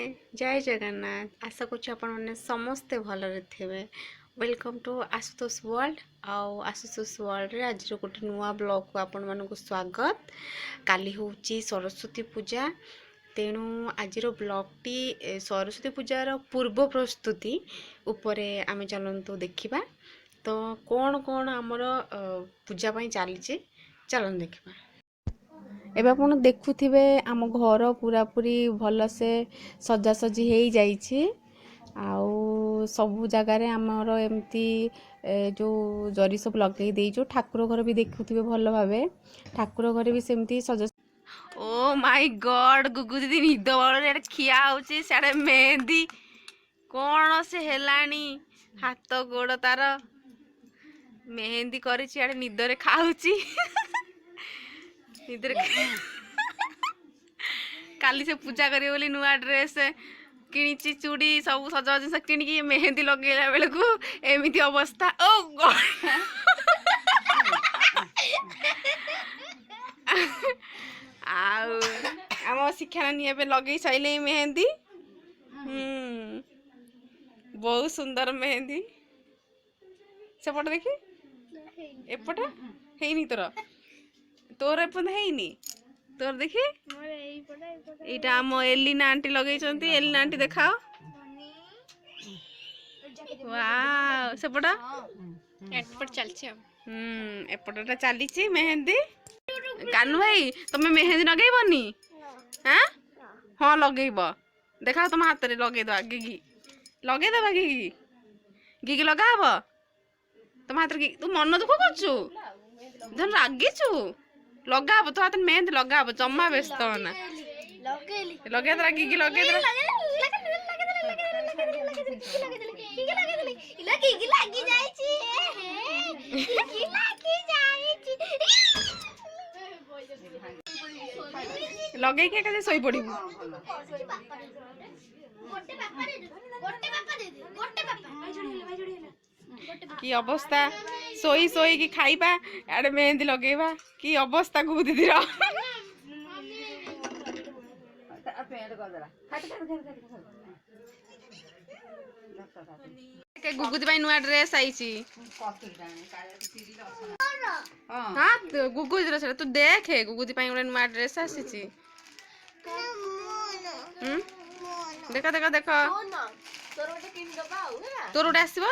जय जगन्नाथ आशा करूँ आपण मैंने समस्ते भलरे थे। वेलकम टू आशुतोष वर्ल्ड आउ आशुतोष वर्ल्ड रे आज गोटे नुआ ब्लॉग को आपण मानक स्वागत। काली हूँ सरस्वती पूजा तेणु आज ब्लॉग टी सरस्वती पूजार पूर्व प्रस्तुति उपरे आमे चलतु देखा। तो कौन कौन आमर पूजा चली चलन देखा। एबे आपण देखुथिबे आम घर पूरा पूरी भल से सजासजी हो जाइए। आउ सबु जगार आमर एमती जो जरी सब लगे देइजो। ठाकुर घर भी देखुथिबे भल भाबे ठाकुर घर भी सेमती सजा। ओ माय गॉड गुगु दीदी निद बड़ खिया होची साडे मेहंदी कौन से हेलानी हाथ गोड़ तार मेहंदी करी आड़े निदरे खाऊची निदरे काली से पूजा करी बोली नुआ ड्रेस किणी चूड़ी सब सजा जिन किणी मेहंदी लगेला बेले को एमिति अवस्था। ओ आम शिक्षानी एबे लगे सैले मेहंदी। बहुत सुंदर मेहंदी सेपट देखी एपट है तोर तोर एपन है तोर देखी एटा आम एलिना आंटी लगे एलिना आंटी देखाओ। वाह सेपट एपट चलछि एपटटा चली मेहंदी। कानू भाई तुम मेहंदी लगेबनी? हाँ हाँ लगेब देखा तुम हाथ में लगेदवा गिगी लगेदवा गिगी गिगी लगाब तुम हाथ में। तू मन दुख करचु जन रागिचु लगाब तो हाथ मेहंदी लगाब जम्मा व्यस्त होना लगेदरा गिगी लगेदरा लगे के कले सोई पड़ी की अवस्था सोई सोई की खाइबा आड़े मेहंदी लगेबा की अवस्था गुगु दीदी रो। के गुगु दी नुआ ड्रेस आईची। हाँ गुगु दी रो तू देखे गुगु दी गोटे नुआ ड्रेस आसीची। देख देख देख तोर गोटे आसब।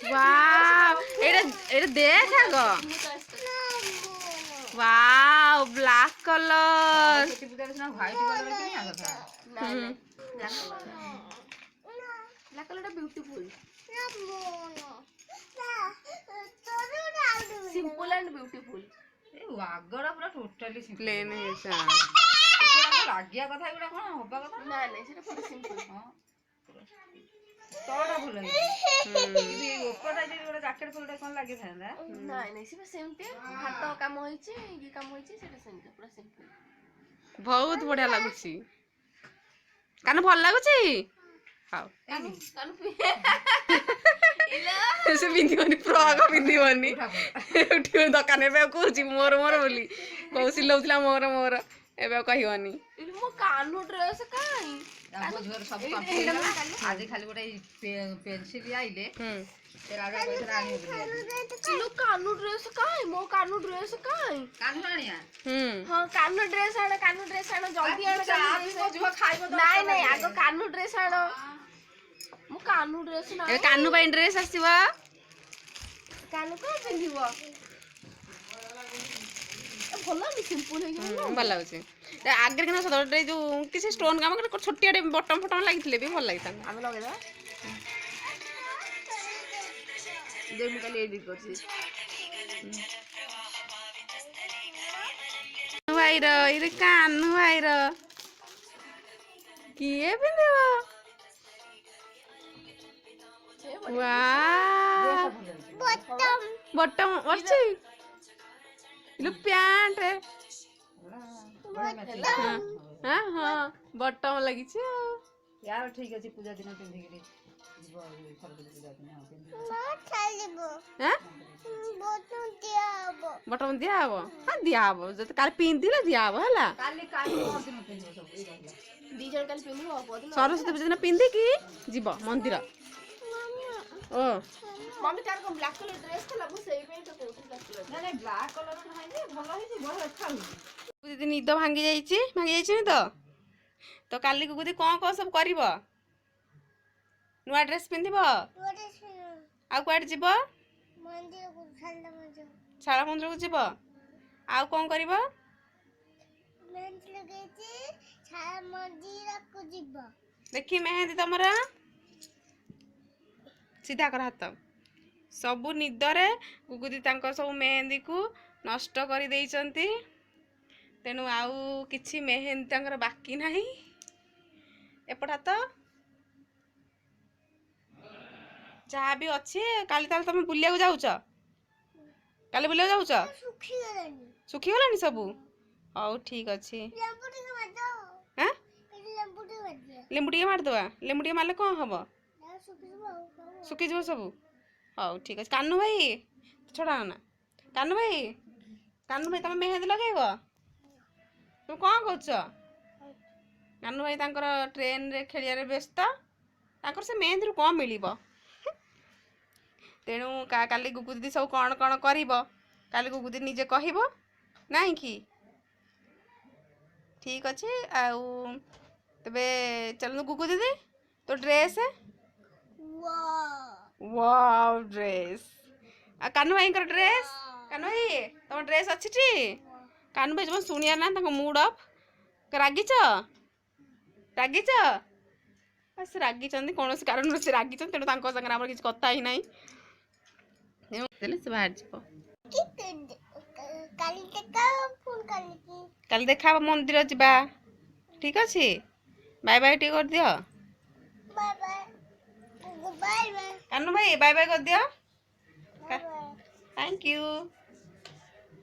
वाव एटा देख आगो wow black colour beautiful simple and beautiful वागड़ा पूरा टोटली प्लेन है सा लागिया कथा एगुडा कोन होबा कथा ना ना सेटा पूरा सिंपल। हां तोड़ा भूल इबी ओपरटा जे गोटा जैकेट फुलटा कोन लागे थांदा ना ना से सेमते हाथ काम होईची ये काम होईची सेटा सेमते पूरा सिंपल बहुत बढ़िया लागुची। कान भल लागुची हां कान से बिंदीवनी फ्रॉक बिंदीवनी उठी दुकान पे कहूची मोर मोर बोली कहू सिलौथिला मोर मोर एबे कहबनी मो कानो ड्रेस काई ताको झोर सब कंप्लीट आज खाली गोटे पेंसिल आइले तेरा आगे पैसा आनी बोली लो कानो ड्रेस काई मो कानो ड्रेस काई कानो आनिया हां कानो ड्रेस आना जल्दी आना जो खाइबो नहीं नहीं आगो कानो ड्रेस आना मो कानो ड्रेस ना ए कानो बाई ड्रेस आसीबा कानो को पिंदिबो भल सिंपल है भल लाଗୁଛି आगे किना सदरे जो किसी स्टोन काम कर छोटिया बटन फटन लागिथिले भी भल लागिता हम लगेदा जे मु काली एडिट करछि भाई रो इरे कान्हू भाई रो किए पिंदेबो वाह बटन बटन अछि लो पैंट हाँ हाँ बटम लगी यार ठीक अच्छे पूजा दिन पिंधि बटन दिया हब हाँ दिया हब जब काल पिंधिले दिया हब है सरस्वती पूजा दिन पिंधि कि जीव मंदिर ओ मम्मी तार को ब्लैक कलर ड्रेस थला मु सेई पे तो कोठी ना ब्लैक कलर नाही जे भलो हेची बड़ अच्छा हो दीदी निद भांगी जाइछि तो तो काली को गुदी कोन सब करिवो नुआ ड्रेस पिंधिबो आ कुआड जीवो मंदिर को शाला मंदिर को जीवो आ कोन करिवो मेहंदी लगेछि शाला मंदिर को जीवो देखि मेहंदी तमरा सीधा कर हाथ सबु निदरे गुगुदी तांको सब मेहंदी को नष्ट कर देइचंती तेणु आउ किछि मेहंदी तांकर बाकी नाही एपटा तो जहाँ भी अच्छे काली ताल तुम बुलिया को जाउछ काली बुलिया जाउछ सुखी गलानी सबु हौ ठीक अछि हैं लेंबू टिके मार दवा लेंबू टिके मारले कोन हबो सुखी जीव सबू हौ ठीक अच्छे कानू भाई छोड़ा ना कानू भाई तुम मेहंदी लगेब तुम कौन कर कानू भाई तांकर ट्रेन रे खेलिया व्यस्त तांकर से मेहंदी रू कौन मिल तेणु काली गुगु दीदी सब कौन कौन कर काली गुगु दीदी निजे कहब नाई कि ठीक अच्छे आउ तबे चल गुगु दीदी तो ड्रेस वाव ड्रेस आ कानू भाई ड्रेस कानू भाई तुम ड्रेस अच्छी टी कानू भाई जब शुणिया ना मूड अफ रागिच से रागी कौन कारण से रागी तेणु सागर आम किसी कथा ही ना से बाहर काली देखा मंदिर जा ठीक अच्छे बाय बाय टी कर दियो कानू भाई बाय बाय कर दियो थैंक यू।